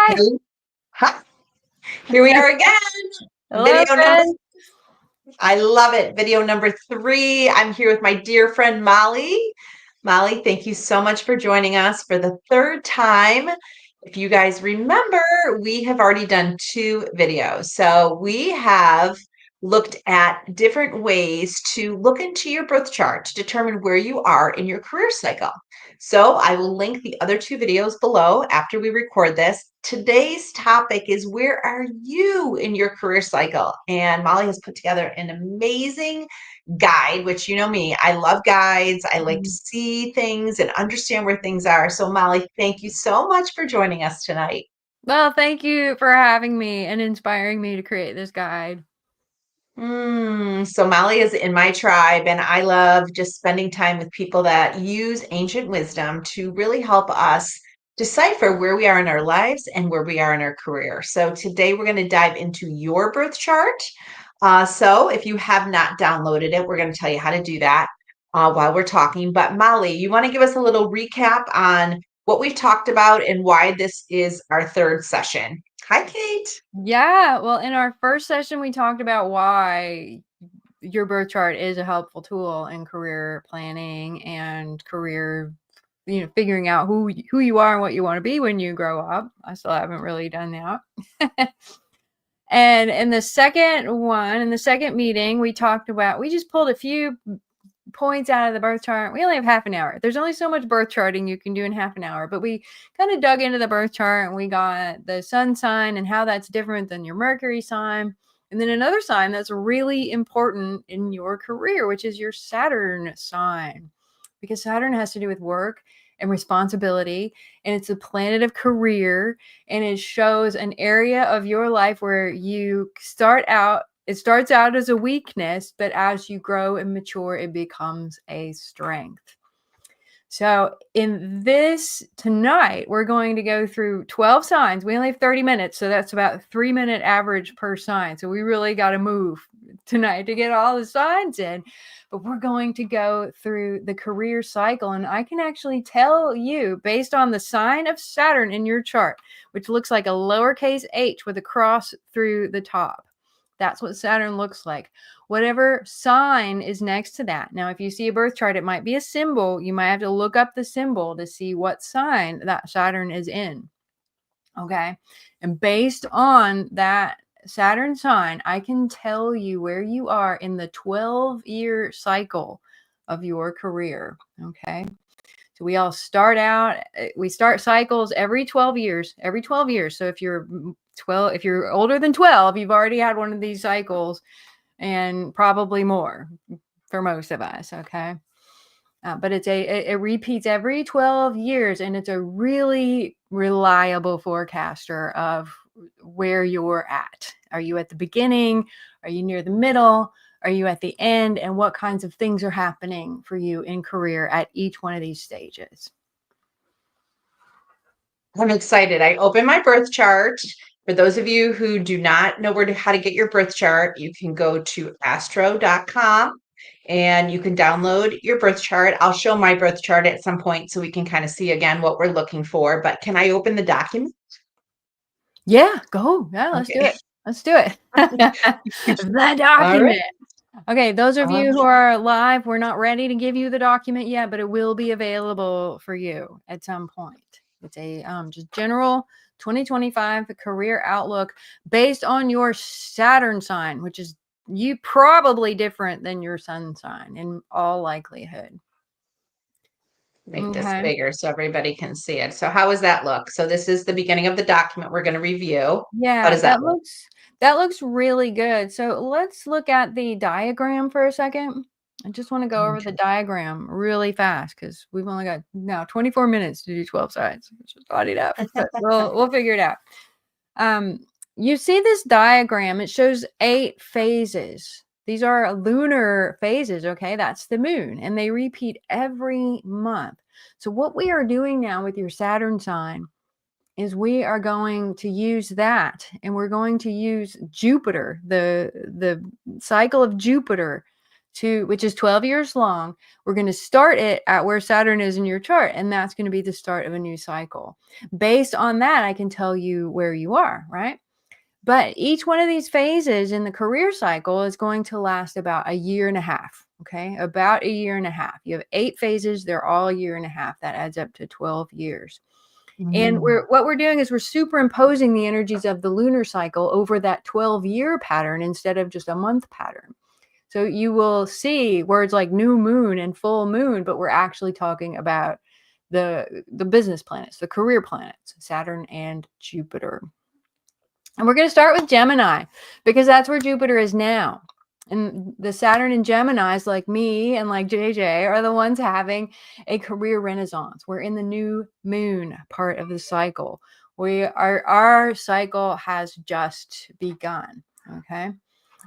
Hi. Hi. Here we are again. Hello, Video number, friends. I love it. Video number 3. I'm here with my dear friend Molly. Molly, thank you so much for joining us for the 3rd time. If you guys remember, we have already done 2 videos. So we have looked at different ways to look into your birth chart to determine where you are in your career cycle. So I will link the other 2 videos below after we record this. Today's topic is, where are you in your career cycle? And Molly has put together an amazing guide, which you know me, I love guides. I like to see things and understand where things are. So Molly, thank you so much for joining us tonight. Well, thank you for having me and inspiring me to create this guide. So Molly is in my tribe, and I love just spending time with people that use ancient wisdom to really help us decipher where we are in our lives and where we are in our career. So today we're going to dive into your birth chart. So if you have not downloaded it, we're going to tell you how to do that while we're talking. But Molly, you want to give us a little recap on what we've talked about and why this is our 3rd session? Hi, Kate. Yeah, well, in our first session, we talked about why your birth chart is a helpful tool in career planning and career, figuring out who you are and what you want to be when you grow up. I still haven't really done that. And in the second meeting, we just pulled a few points out of the birth chart. We only have half an hour. There's only so much birth charting you can do in half an hour, but we kind of dug into the birth chart and we got the sun sign and how that's different than your Mercury sign. And then another sign that's really important in your career, which is your Saturn sign, because Saturn has to do with work and responsibility, and it's a planet of career, and it shows an area of your life where it starts out as a weakness, but as you grow and mature, it becomes a strength. So in this tonight, we're going to go through 12 signs. We only have 30 minutes, so that's about 3-minute average per sign. So we really got to move tonight to get all the signs in. But we're going to go through the career cycle, and I can actually tell you, based on the sign of Saturn in your chart, which looks like a lowercase h with a cross through the top. That's what Saturn looks like. Whatever sign is next to that. Now, if you see a birth chart, it might be a symbol. You might have to look up the symbol to see what sign that Saturn is in. Okay. And based on that Saturn sign, I can tell you where you are in the 12-year cycle of your career. Okay. So we start cycles every 12 years. So if you're older than 12, you've already had one of these cycles, and probably more for most of us. Okay. But it repeats every 12 years, and it's a really reliable forecaster of where you're at. Are you at the beginning? Are you near the middle? Are you at the end? And what kinds of things are happening for you in career at each one of these stages? I'm excited. I opened my birth chart. For those of you who do not know how to get your birth chart, you can go to astro.com and you can download your birth chart. I'll show my birth chart at some point so we can kind of see again what we're looking for. But can I open the document? Yeah, go. Yeah, let's do it. Let's do it. The All right. document. Okay, those of Uh, you who are live, we're not ready to give you the document yet, but it will be available for you at some point. It's a just general 2025 career outlook based on your Saturn sign, which is you probably different than your sun sign in all likelihood. Make this Okay. bigger so everybody can see it. So how does that look? So this is the beginning of the document we're going to review. How Yeah, does that look? that looks really good. So let's look at the diagram for a second. I just want to go over the Okay. diagram really fast because we've only got now 24 minutes to do 12 sides, which is not enough, but we'll figure it out. You see this diagram, it shows 8 phases. These are lunar phases, okay? That's the moon, and they repeat every month. So what we are doing now with your Saturn sign is we are going to use that, and we're going to use Jupiter, the cycle of Jupiter, which is 12 years long. We're going to start it at where Saturn is in your chart, and that's going to be the start of a new cycle. Based on that, I can tell you where you are, right? But each one of these phases in the career cycle is going to last about a year and a half. Okay, about a year and a half. You have 8 phases, they're all a year and a half. That adds up to 12 years. And what we're doing is we're superimposing the energies of the lunar cycle over that 12-year pattern instead of just a month pattern. So you will see words like new moon and full moon, but we're actually talking about the business planets, the career planets, Saturn and Jupiter. And we're going to start with Gemini because that's where Jupiter is now. And the Saturn and Geminis, like me and like JJ, are the ones having a career renaissance. We're in the new moon part of the cycle. Our cycle has just begun. Okay.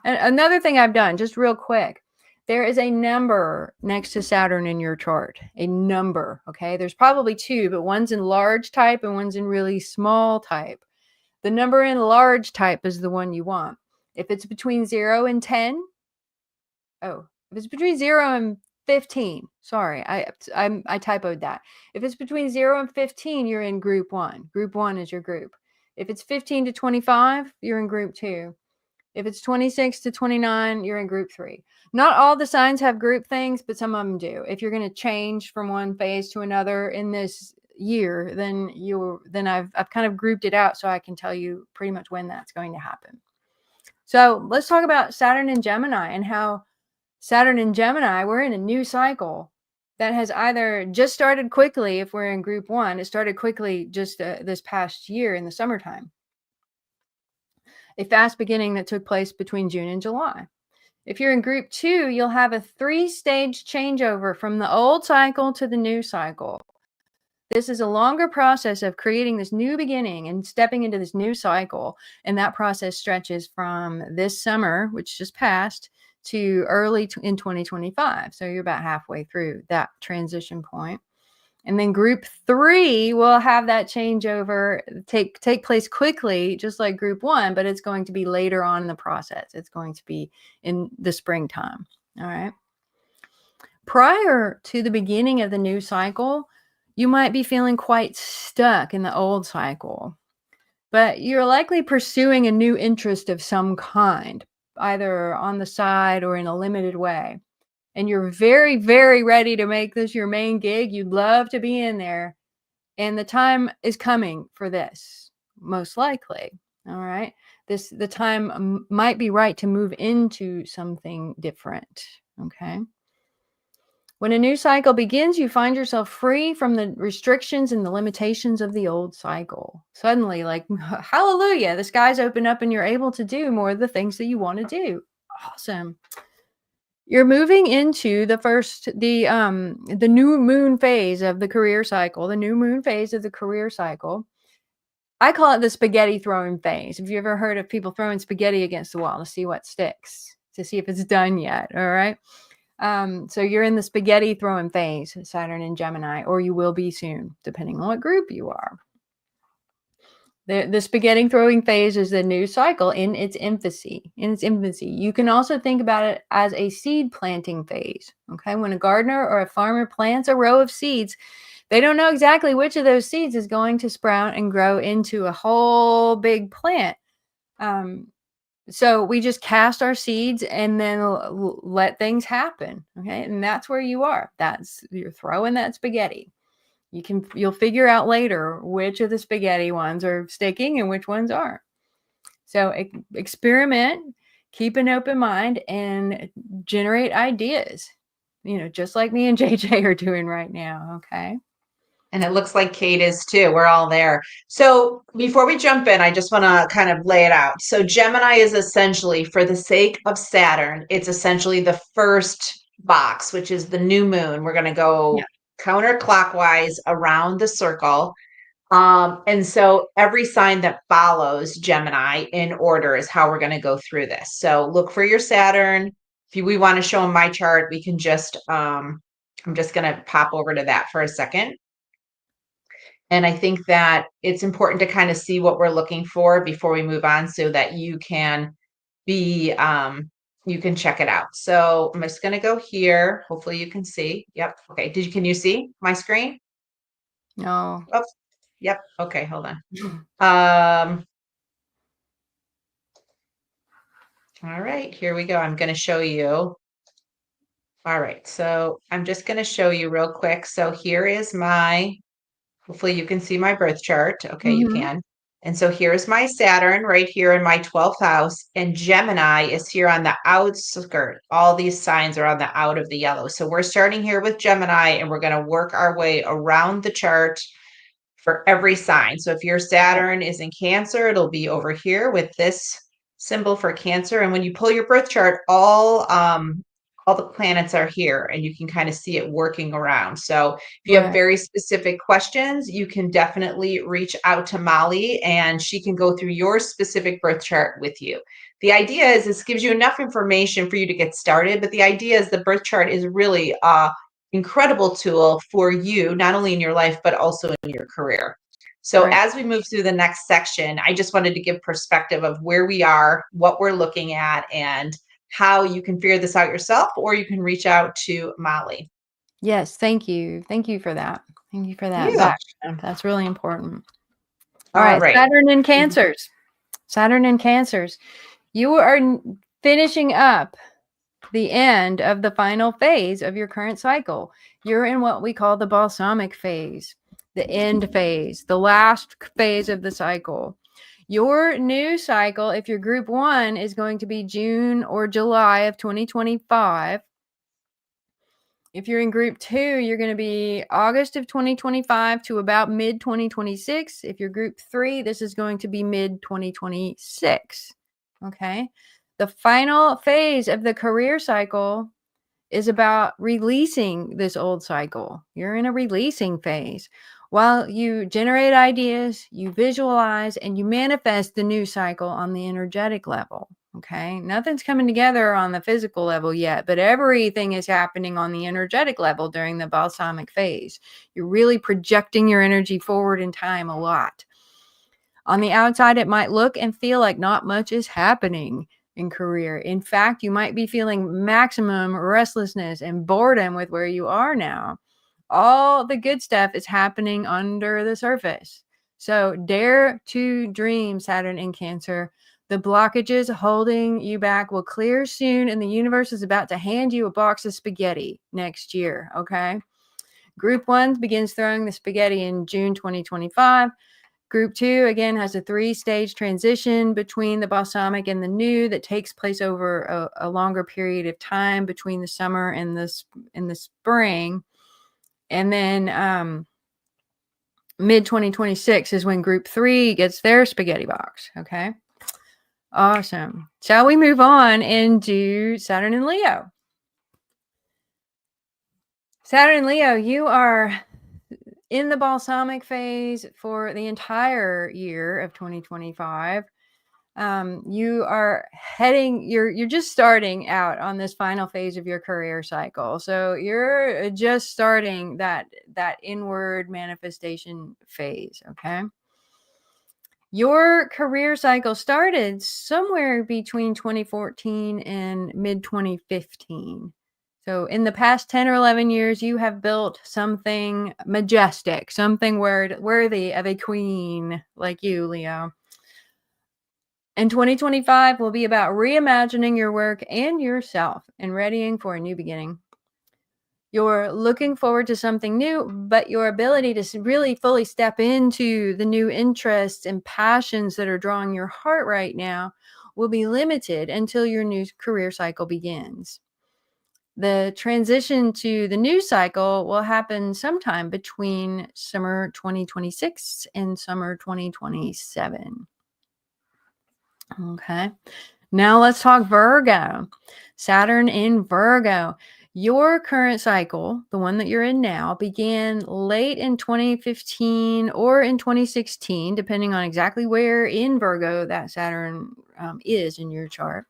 And another thing I've done, just real quick, there is a number next to Saturn in your chart. A number. Okay. There's probably 2, but one's in large type and one's in really small type. The number in large type is the one you want. If it's between 0 and 10, if it's between 0 and 15, sorry, I typoed that. If it's between 0 and 15, you're in group 1. Group 1 is your group. If it's 15 to 25, you're in group 2. If it's 26 to 29, you're in group 3. Not all the signs have group things, but some of them do. If you're going to change from one phase to another in this year, then I've kind of grouped it out so I can tell you pretty much when that's going to happen. So let's talk about Saturn and Gemini and how Saturn and Gemini, we're in a new cycle that has either just started quickly. If we're in group 1, it started quickly just this past year in the summertime. A fast beginning that took place between June and July. If you're in group 2, you'll have a 3-stage changeover from the old cycle to the new cycle. This is a longer process of creating this new beginning and stepping into this new cycle. And that process stretches from this summer, which just passed, to early in 2025. So you're about halfway through that transition point. And then group 3 will have that changeover take place quickly, just like group 1, but it's going to be later on in the process. It's going to be in the springtime. All right. Prior to the beginning of the new cycle, you might be feeling quite stuck in the old cycle, but you're likely pursuing a new interest of some kind, either on the side or in a limited way. And you're very, very ready to make this your main gig. You'd love to be in there. And the time is coming for this, most likely. All right. The time might be right to move into something different. Okay. When a new cycle begins, you find yourself free from the restrictions and the limitations of the old cycle. Suddenly, like, hallelujah, the skies open up and you're able to do more of the things that you want to do. Awesome. You're moving into the new moon phase of the career cycle, the new moon phase of the career cycle. I call it the spaghetti throwing phase. Have you ever heard of people throwing spaghetti against the wall to see what sticks, to see if it's done yet? All right. So you're in the spaghetti throwing phase, Saturn and Gemini, or you will be soon, depending on what group you are. The spaghetti throwing phase is the new cycle in its infancy. You can also think about it as a seed planting phase. Okay, when a gardener or a farmer plants a row of seeds, they don't know exactly which of those seeds is going to sprout and grow into a whole big plant. So we just cast our seeds and then let things happen. Okay. And that's where you are. You're throwing that spaghetti. You'll figure out later which of the spaghetti ones are sticking and which ones aren't. So experiment, keep an open mind, and generate ideas, just like me and JJ are doing right now. Okay. And it looks like Kate is too. We're all there. So before we jump in, I just want to kind of lay it out. So Gemini is essentially, for the sake of Saturn, it's essentially the first box, which is the new moon. We're going to go counterclockwise around the circle. And so every sign that follows Gemini in order is how we're going to go through this. So look for your Saturn. If we want to show them my chart, we can just, I'm just going to pop over to that for a second. And I think that it's important to kind of see what we're looking for before we move on so that you can be you can check it out. So I'm just going to go here. Hopefully you can see. Yep. Okay. Can you see my screen? No. Oh, yep. Okay. Hold on. All right, here we go. I'm going to show you. All right. So I'm just going to show you real quick. So here is hopefully you can see my birth chart. Okay, you Mm-hmm. can. And so here's my Saturn right here in my 12th house, and Gemini is here on the outskirt. All these signs are on the out of the yellow. So we're starting here with Gemini, and we're going to work our way around the chart for every sign. So if your Saturn is in Cancer, it'll be over here with this symbol for Cancer. And when you pull your birth chart, all the planets are here, and you can kind of see it working around. So if you have Right. very specific questions, you can definitely reach out to Molly, and she can go through your specific birth chart with you. The idea is this gives you enough information for you to get started, but the idea is the birth chart is really incredible tool for you, not only in your life, but also in your career. So Right. as we move through the next section, I just wanted to give perspective of where we are, what we're looking at, and how you can figure this out yourself, or you can reach out to Molly. Yes. Thank you. Thank you for that. Thank you for that Yeah. background. That's really important. All All right. right. Saturn and Cancers. Saturn and Cancers. You are finishing up the end of the final phase of your current cycle. You're in what we call the balsamic phase, the end phase, the last phase of the cycle. Your new cycle, if you're group 1, is going to be June or July of 2025. If you're in group 2, you're going to be August of 2025 to about mid 2026. If you're group 3, this is going to be mid 2026. Okay. The final phase of the career cycle is about releasing this old cycle. You're in a releasing phase. While you generate ideas, you visualize, and you manifest the new cycle on the energetic level. Okay. Nothing's coming together on the physical level yet, but everything is happening on the energetic level during the balsamic phase. You're really projecting your energy forward in time a lot. On the outside, it might look and feel like not much is happening in career. In fact, you might be feeling maximum restlessness and boredom with where you are now. All the good stuff is happening under the surface. So dare to dream, Saturn in Cancer. The blockages holding you back will clear soon, and the universe is about to hand you a box of spaghetti next year. Okay. Group 1 begins throwing the spaghetti in June 2025. Group 2, again, has a 3-stage transition between the balsamic and the new that takes place over a longer period of time between the summer and the spring. And then mid 2026 is when group 3 gets their spaghetti box. Okay. Awesome. Shall we move on and do Saturn and Leo? Saturn and Leo, you are in the balsamic phase for the entire year of 2025. You are you're just starting out on this final phase of your career cycle. So you're just starting that inward manifestation phase. Okay. Your career cycle started somewhere between 2014 and mid 2015. So in the past 10 or 11 years, you have built something majestic, something worthy of a queen like you, Leo. And 2025 will be about reimagining your work and yourself and readying for a new beginning. You're looking forward to something new, but your ability to really fully step into the new interests and passions that are drawing your heart right now will be limited until your new career cycle begins. The transition to the new cycle will happen sometime between summer 2026 and summer 2027. Okay. Now let's talk Virgo. Saturn in Virgo. Your current cycle, the one that you're in now, began late in 2015 or in 2016, depending on exactly where in Virgo that Saturn is in your chart.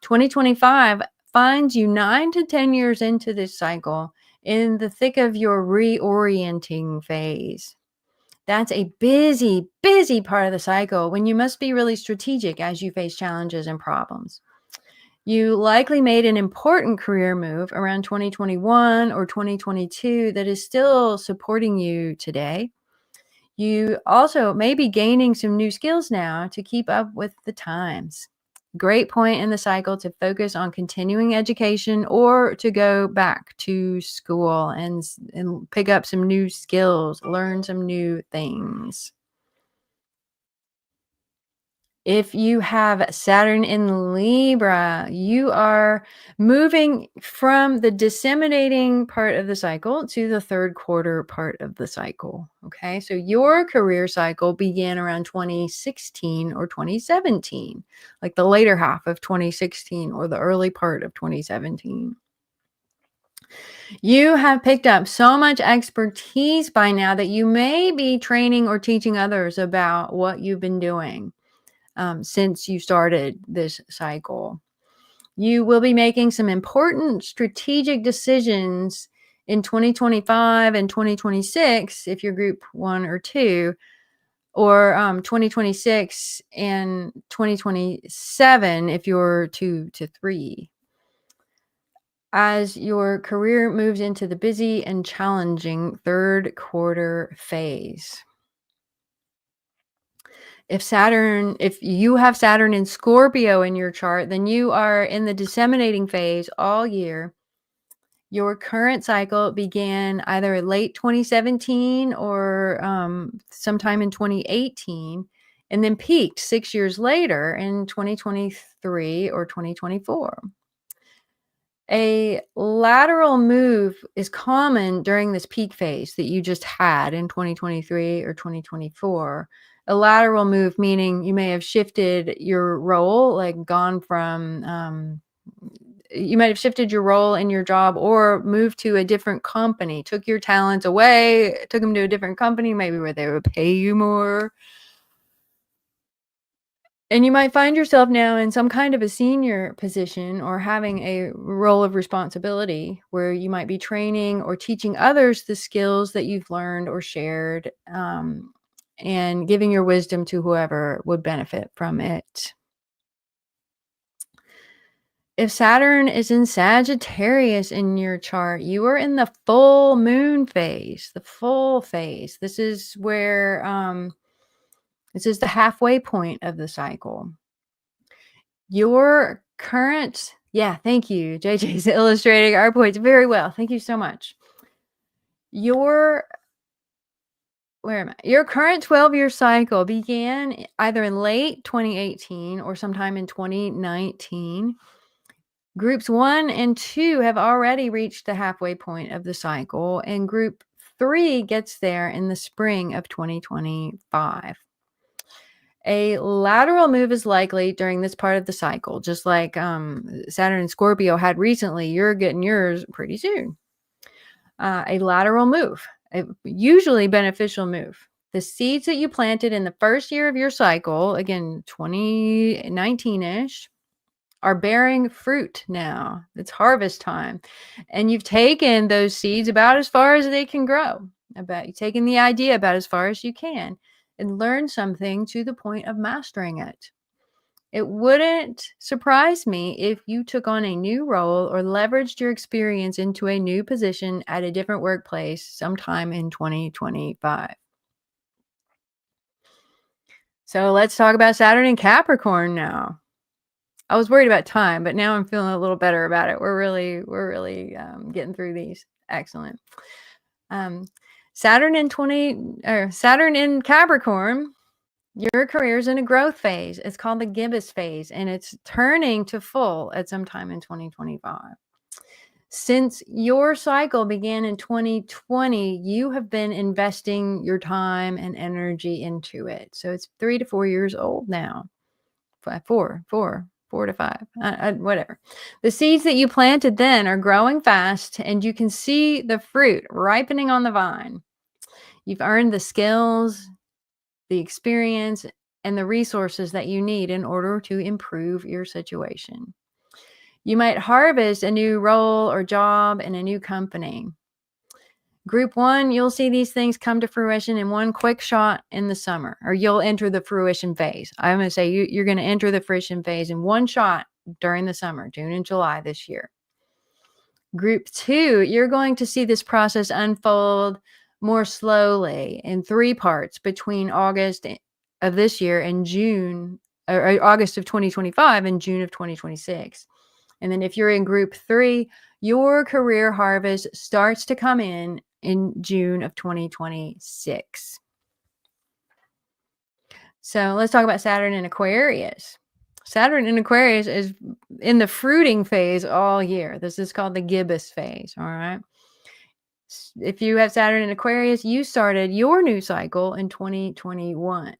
2025 finds you 9 to 10 years into this cycle in the thick of your reorienting phase. That's a busy, busy part of the cycle when you must be really strategic as you face challenges and problems. You likely made an important career move around 2021 or 2022 that is still supporting you today. You also may be gaining some new skills now to keep up with the times. Great point in the cycle to focus on continuing education or to go back to school and pick up some new skills, learn some new things. If you have Saturn in Libra, you are moving from the disseminating part of the cycle to the third quarter part of the cycle. Okay, so your career cycle began around 2016 or 2017, like the later half of 2016 or the early part of 2017. You have picked up so much expertise by now that you may be training or teaching others about what you've been doing. Since you started this cycle. You will be making some important strategic decisions in 2025 and 2026 if you're group 1 or 2, or 2026 and 2027 if you're 2 to 3. As your career moves into the busy and challenging third quarter phase. If you have Saturn in Scorpio in your chart, then you are in the disseminating phase all year. Your current cycle began either late 2017 or sometime in 2018, and then peaked 6 years later in 2023 or 2024. A lateral move is common during this peak phase that you just had in 2023 or 2024. A lateral move meaning you may have shifted your role, like gone from, you might have shifted your role in your job or moved to a different company, took your talents away, took them to a different company, maybe where they would pay you more. And you might find yourself now in some kind of a senior position or having a role of responsibility where you might be training or teaching others the skills that you've learned or shared, and giving your wisdom to whoever would benefit from it. If Saturn is in Sagittarius in your chart, you are in the full moon phase, the full phase. This is where this is the halfway point of the cycle. Your current, thank you. JJ's illustrating our points very well. Thank you so much. Your current 12-year cycle began either in late 2018 or sometime in 2019. Groups 1 and 2 have already reached the halfway point of the cycle, and group 3 gets there in the spring of 2025. A lateral move is likely during this part of the cycle, just like Saturn and Scorpio had recently. You're getting yours pretty soon. A lateral move, a usually beneficial move. The seeds that you planted in the first year of your cycle, again, 2019-ish, are bearing fruit now. It's harvest time. And you've taken those seeds about as far as they can grow. You've taken the idea about as far as you can and learn something to the point of mastering it. It wouldn't surprise me if you took on a new role or leveraged your experience into a new position at a different workplace sometime in 2025. So let's talk about Saturn in Capricorn now. I was worried about time, but now I'm feeling a little better about it. We're really getting through these. Excellent. Saturn in Capricorn, your career is in a growth phase. It's called the gibbous phase, and it's turning to full at some time in 2025. Since your cycle began in 2020, you have been investing your time and energy into it. So it's 3 to 4 years old now. 4 to 5, whatever. The seeds that you planted then are growing fast, and you can see the fruit ripening on the vine. You've earned the skills, the experience, and the resources that you need in order to improve your situation. You might harvest a new role or job in a new company. Group 1, you'll see these things come to fruition in one quick shot in the summer, or you'll enter the fruition phase. I'm going to say you're going to enter the fruition phase in one shot during the summer, June and July this year. Group 2, you're going to see this process unfold more slowly in 3 parts between August of this year and June, or August of 2025 and June of 2026. And then if you're in group 3, your career harvest starts to come in June of 2026. So let's talk about Saturn in Aquarius. Saturn in Aquarius is in the fruiting phase all year. This is called the gibbous phase, all right? If you have Saturn in Aquarius, you started your new cycle in 2021.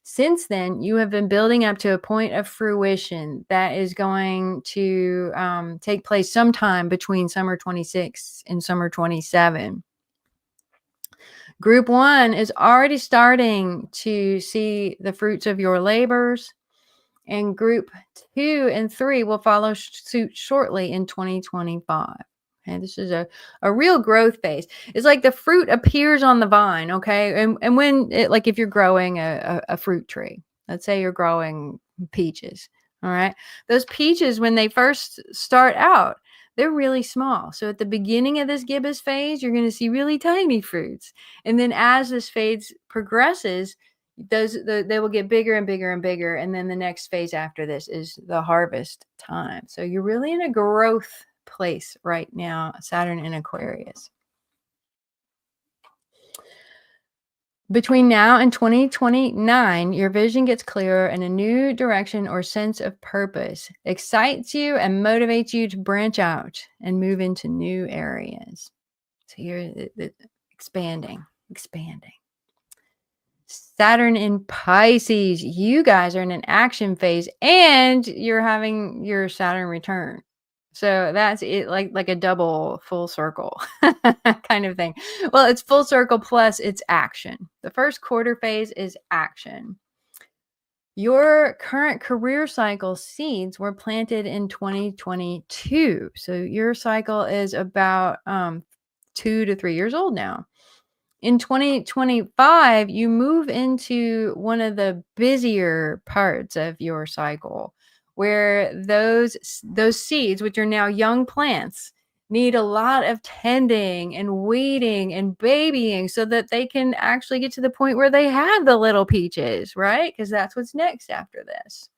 Since then, you have been building up to a point of fruition that is going to take place sometime between summer 26 and summer 27. Group 1 is already starting to see the fruits of your labors, and group 2 and 3 will follow suit shortly in 2025. Okay, this is a real growth phase. It's like the fruit appears on the vine, okay? And when it, like if you're growing a fruit tree, let's say you're growing peaches, all right? Those peaches, when they first start out, they're really small. So at the beginning of this gibbous phase, you're going to see really tiny fruits. And then as this phase progresses, they will get bigger and bigger and bigger. And then the next phase after this is the harvest time. So you're really in a growth place right now, Saturn in Aquarius. Between now and 2029, your vision gets clearer and a new direction or sense of purpose excites you and motivates you to branch out and move into new areas. So you're expanding. Saturn in Pisces, you guys are in an action phase and you're having your Saturn return. So that's it, like a double full circle kind of thing. Well, it's full circle plus it's action. The first quarter phase is action. Your current career cycle seeds were planted in 2022. So your cycle is about 2 to 3 years old now. In 2025, you move into one of the busier parts of your cycle, where those seeds, which are now young plants, need a lot of tending and weeding and babying so that they can actually get to the point where they have the little peaches, right? Because that's what's next after this.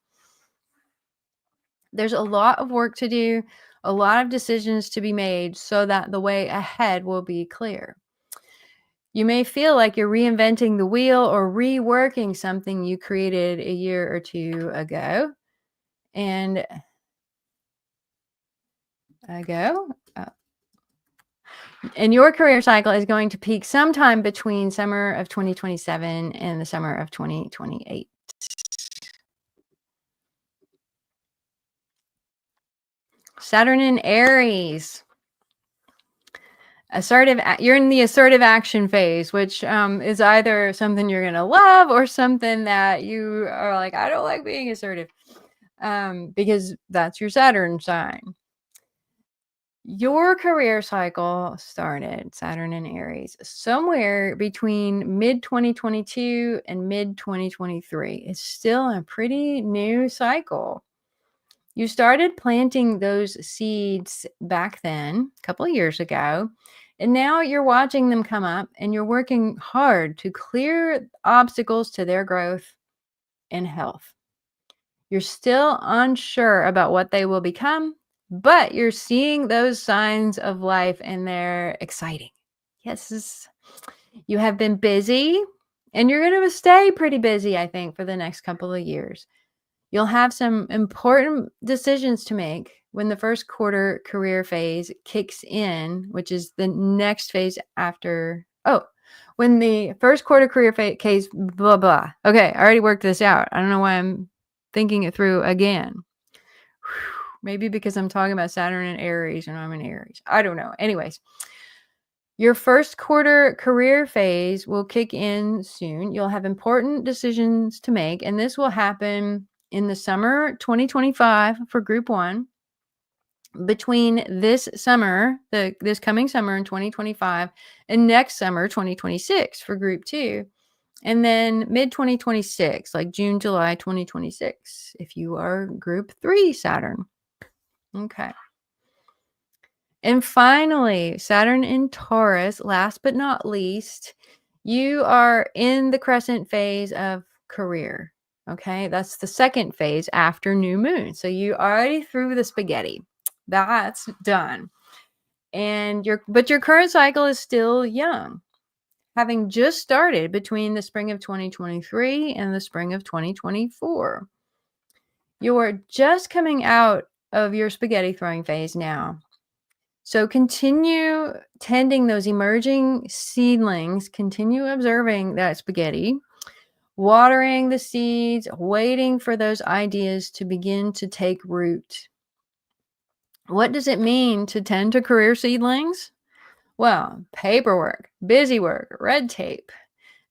There's a lot of work to do, a lot of decisions to be made so that the way ahead will be clear. You may feel like you're reinventing the wheel or reworking something you created a year or two ago. And your career cycle is going to peak sometime between summer of 2027 and the summer of 2028. Saturn in Aries. You're in the assertive action phase, which is either something you're going to love or something that you are like, I don't like being assertive, because that's your Saturn sign. Your career cycle started, Saturn in Aries, somewhere between mid-2022 and mid-2023. It's still a pretty new cycle. You started planting those seeds back then, a couple of years ago, and now you're watching them come up and you're working hard to clear obstacles to their growth and health. You're still unsure about what they will become, but you're seeing those signs of life and they're exciting. Yes, you have been busy and you're going to stay pretty busy, I think, for the next couple of years. You'll have some important decisions to make when the first quarter career phase kicks in, which is the next phase after. When the first quarter career phase, blah, blah. Okay, I already worked this out. I don't know why I'm thinking it through again. Maybe because I'm talking about Saturn and Aries and I'm in Aries. I don't know. Anyways, your first quarter career phase will kick in soon. You'll have important decisions to make, and this will happen in the summer 2025 for group 1, between this summer, this coming summer in 2025, and next summer 2026 for group 2. And then mid-2026, like June, July 2026, if you are group 3 Saturn. Okay. And finally, Saturn in Taurus, last but not least, you are in the crescent phase of career. Okay, that's the second phase after new moon. So you already threw the spaghetti. That's done. And your current cycle is still young, having just started between the spring of 2023 and the spring of 2024. You're just coming out of your spaghetti throwing phase now. So continue tending those emerging seedlings, continue observing that spaghetti, watering the seeds, waiting for those ideas to begin to take root. What does it mean to tend to career seedlings? Well, paperwork, busy work, red tape,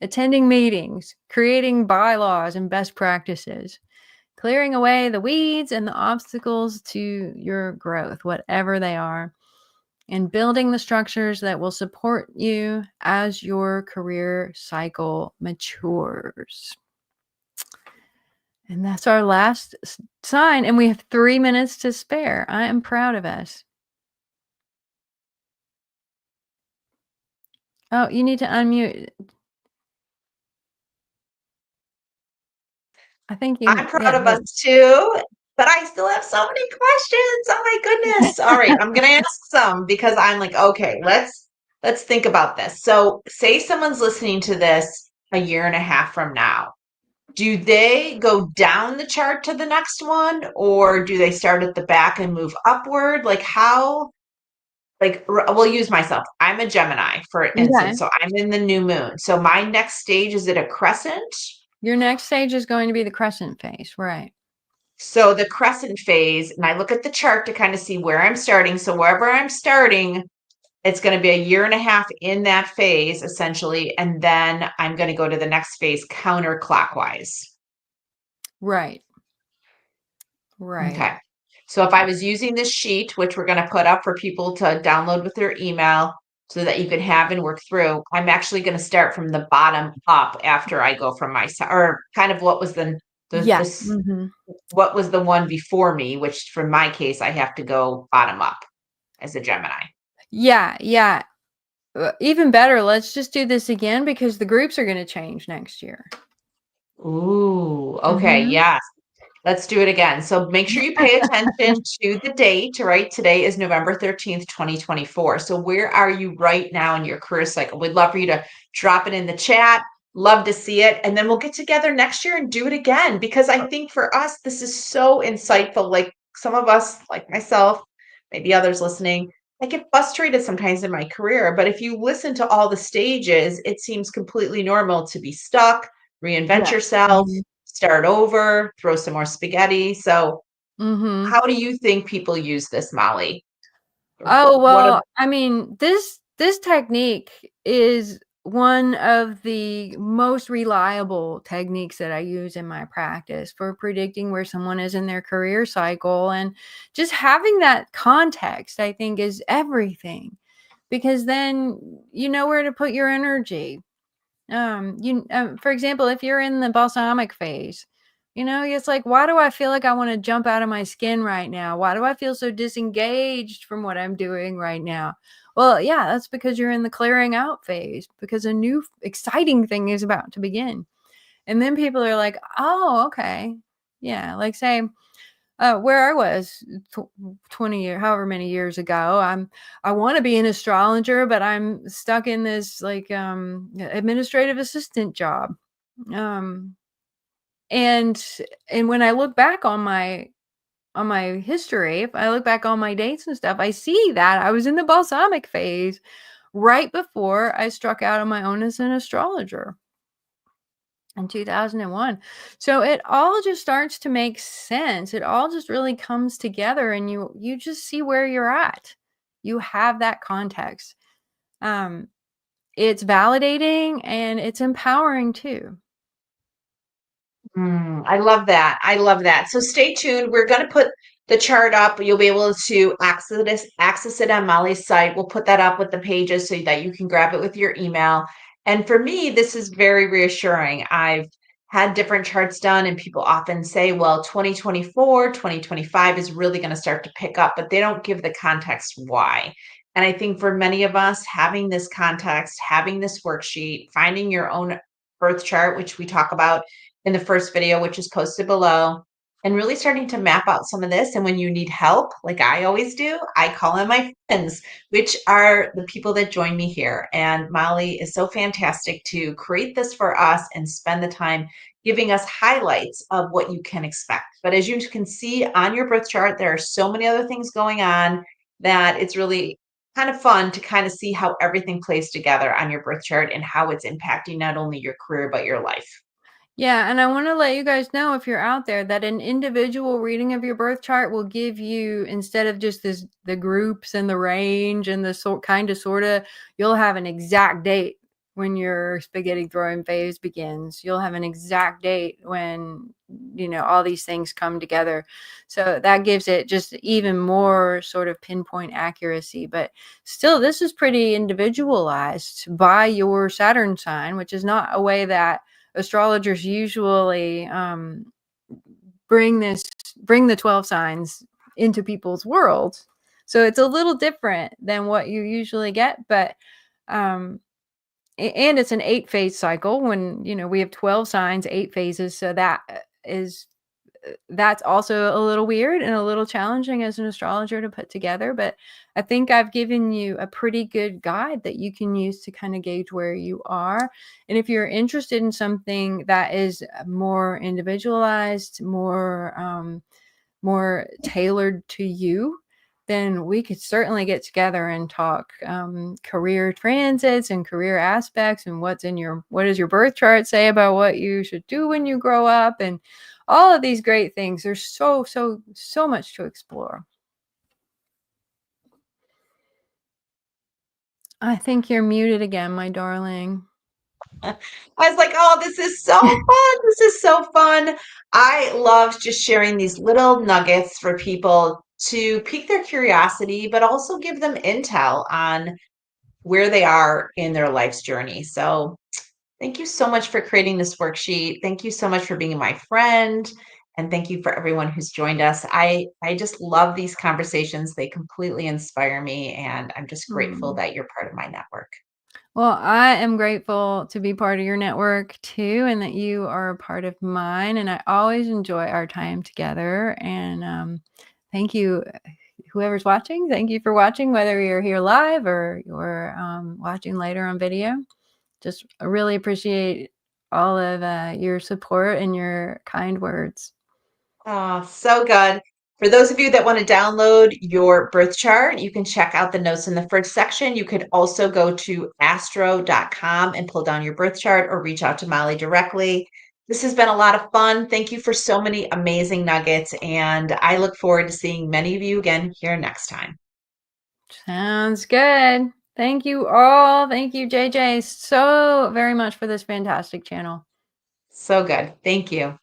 attending meetings, creating bylaws and best practices, clearing away the weeds and the obstacles to your growth, whatever they are, and building the structures that will support you as your career cycle matures. And that's our last sign. And we have 3 minutes to spare. I am proud of us. Oh, you need to unmute. I think you. I'm proud of us too, but I still have so many questions. Oh my goodness. All right, I'm gonna ask some because I'm like, okay, let's think about this. So say someone's listening to this a year and a half from now. Do they go down the chart to the next one, or do they start at the back and move upward? Like how, like we'll use myself. I'm a Gemini, for instance, so I'm in the new moon. So my next stage, is it a crescent? Your next stage is going to be the crescent phase, right? So the crescent phase, and I look at the chart to kind of see where I'm starting. So wherever I'm starting, it's going to be a year and a half in that phase, essentially. And then I'm going to go to the next phase counterclockwise. Right. Right. Okay. So if I was using this sheet, which we're going to put up for people to download with their email so that you can have and work through, I'm actually going to start from the bottom up after I go from my, or kind of what was the Yeah. this, what was the one before me, which for my case, I have to go bottom up as a Gemini. Yeah. Yeah. Even better, let's just do this again because the groups are going to change next year. Ooh, okay. Yes. Let's do it again. So make sure you pay attention to the date, right? Today is November 13th, 2024. So where are you right now in your career cycle? We'd love for you to drop it in the chat. Love to see it. And then we'll get together next year and do it again because I think for us, this is so insightful. Like some of us, like myself, maybe others listening, I get frustrated sometimes in my career. But if you listen to all the stages, it seems completely normal to be stuck, reinvent yourself, start over, throw some more spaghetti. So how do you think people use this, Molly? Oh, well, I mean, this technique is one of the most reliable techniques that I use in my practice for predicting where someone is in their career cycle. And just having that context, I think, is everything because then you know where to put your energy. For example, if you're in the balsamic phase, it's like, why do I feel like I want to jump out of my skin right now? Why do I feel so disengaged from what I'm doing right now? Well, yeah, that's because you're in the clearing out phase because a new exciting thing is about to begin. And then people are like, oh, okay. Yeah. Like say, where I was 20 years, however many years ago, I want to be an astrologer, but I'm stuck in this like administrative assistant job. And when I look back on my history, if I look back on my dates and stuff, I see that I was in the balsamic phase right before I struck out on my own as an astrologer in 2001. So it all just starts to make sense. It all just really comes together and you just see where you're at. You have that context. It's validating and it's empowering too. I love that. I love that. So stay tuned. We're going to put the chart up. You'll be able to access it on Molly's site. We'll put that up with the pages so that you can grab it with your email. And for me, this is very reassuring. I've had different charts done, and people often say, well, 2024, 2025 is really going to start to pick up, but they don't give the context why. And I think for many of us, having this context, having this worksheet, finding your own birth chart, which we talk about in the first video, which is posted below, and really starting to map out some of this. And when you need help, like I always do, I call on my friends, which are the people that join me here. And Molly is so fantastic to create this for us and spend the time giving us highlights of what you can expect. But as you can see on your birth chart, there are so many other things going on that it's really kind of fun to kind of see how everything plays together on your birth chart and how it's impacting not only your career, but your life. Yeah, and I want to let you guys know, if you're out there, that an individual reading of your birth chart will give you, instead of just the groups and the range and the sort of, you'll have an exact date when your spaghetti throwing phase begins. You'll have an exact date when, all these things come together. So that gives it just even more sort of pinpoint accuracy. But still, this is pretty individualized by your Saturn sign, which is not a way that astrologers usually bring the 12 signs into people's worlds. So it's a little different than what you usually get, but and it's an 8-phase cycle. When we have 12 signs, 8 phases, so that's also a little weird and a little challenging as an astrologer to put together. But I think I've given you a pretty good guide that you can use to kind of gauge where you are. And if you're interested in something that is more individualized, more tailored to you, then we could certainly get together and talk career transits and career aspects, and what does your birth chart say about what you should do when you grow up, and all of these great things. There's so much to explore. I think you're muted again, my darling. I was like, oh, this is so fun. This is so fun. I love just sharing these little nuggets for people to pique their curiosity, but also give them intel on where they are in their life's journey. So thank you so much for creating this worksheet. Thank you so much for being my friend. And thank you for everyone who's joined us. I just love these conversations. They completely inspire me. And I'm just grateful Hmm. that you're part of my network. Well, I am grateful to be part of your network too, and that you are a part of mine. And I always enjoy our time together. And thank you, whoever's watching. Thank you for watching, whether you're here live or you're watching later on video. Just really appreciate all of your support and your kind words. Oh, so good. For those of you that want to download your birth chart, you can check out the notes in the first section. You could also go to astro.com and pull down your birth chart, or reach out to Molly directly. This has been a lot of fun. Thank you for so many amazing nuggets, and I look forward to seeing many of you again here next time. Sounds good. Thank you all. Thank you, JJ, so very much for this fantastic channel. So good. Thank you.